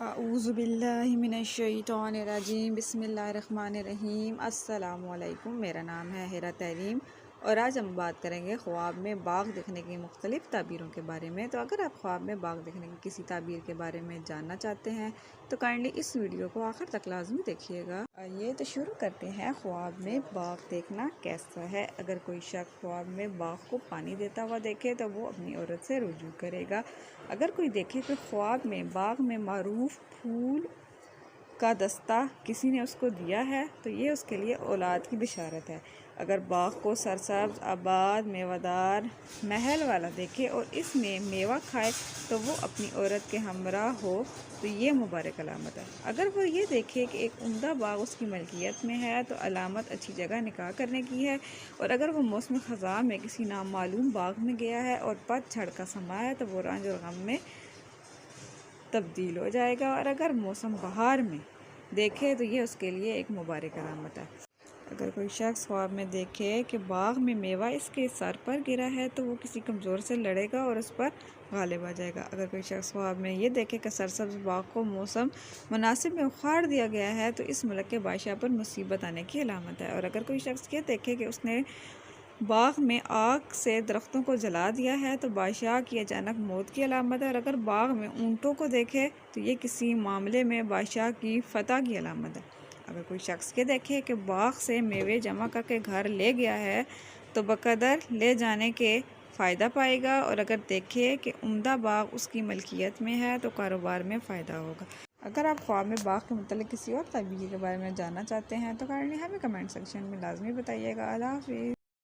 اعوذ باللہ من الشیطان الرجیم بسم اللہ الرحمن الرحیم۔ السلام علیکم، میرا نام ہے ہیرا تحریم اور آج ہم بات کریں گے خواب میں باغ دیکھنے کی مختلف تعبیروں کے بارے میں۔ تو اگر آپ خواب میں باغ دیکھنے کی کسی تعبیر کے بارے میں جاننا چاہتے ہیں تو کائنڈلی اس ویڈیو کو آخر تک لازمی دیکھیے گا۔ آئیے تو شروع کرتے ہیں، خواب میں باغ دیکھنا کیسا ہے۔ اگر کوئی شخص خواب میں باغ کو پانی دیتا ہوا دیکھے تو وہ اپنی عورت سے رجوع کرے گا۔ اگر کوئی دیکھے کہ خواب میں باغ میں معروف پھول کا دستہ کسی نے اس کو دیا ہے تو یہ اس کے لیے اولاد کی بشارت ہے۔ اگر باغ کو سرسبز، آباد، میوہ محل والا دیکھے اور اس میں میوہ کھائے تو وہ اپنی عورت کے ہمراہ ہو تو یہ مبارک علامت ہے۔ اگر وہ یہ دیکھے کہ ایک عمدہ باغ اس کی ملکیت میں ہے تو علامت اچھی جگہ نکاح کرنے کی ہے۔ اور اگر وہ موسم خزاں میں کسی نامعلوم باغ میں گیا ہے اور پت جھڑ کا سما ہے تو وہ رنج اور غم میں تبدیل ہو جائے گا۔ اور اگر موسم بہار میں دیکھے تو یہ اس کے لیے ایک مبارک علامت ہے۔ اگر کوئی شخص خواب میں دیکھے کہ باغ میں میوہ اس کے سر پر گرا ہے تو وہ کسی کمزور سے لڑے گا اور اس پر غالب آ جائے گا۔ اگر کوئی شخص خواب میں یہ دیکھے کہ سرسبز باغ کو موسم مناسب میں اکھاڑ دیا گیا ہے تو اس ملک کے بادشاہ پر مصیبت آنے کی علامت ہے۔ اور اگر کوئی شخص یہ دیکھے کہ اس نے باغ میں آگ سے درختوں کو جلا دیا ہے تو بادشاہ کی اچانک موت کی علامت ہے۔ اور اگر باغ میں اونٹوں کو دیکھے تو یہ کسی معاملے میں بادشاہ کی فتح کی علامت ہے۔ اگر کوئی شخص یہ دیکھے کہ باغ سے میوے جمع کر کے گھر لے گیا ہے تو بقدر لے جانے کے فائدہ پائے گا۔ اور اگر دیکھے کہ عمدہ باغ اس کی ملکیت میں ہے تو کاروبار میں فائدہ ہوگا۔ اگر آپ خواب میں باغ کے متعلق کسی اور تعبیر کے بارے میں جاننا چاہتے ہیں تو کائنڈلی ہمیں کمنٹ سیکشن میں لازمی بتائیے گا۔ اللہ حافظ۔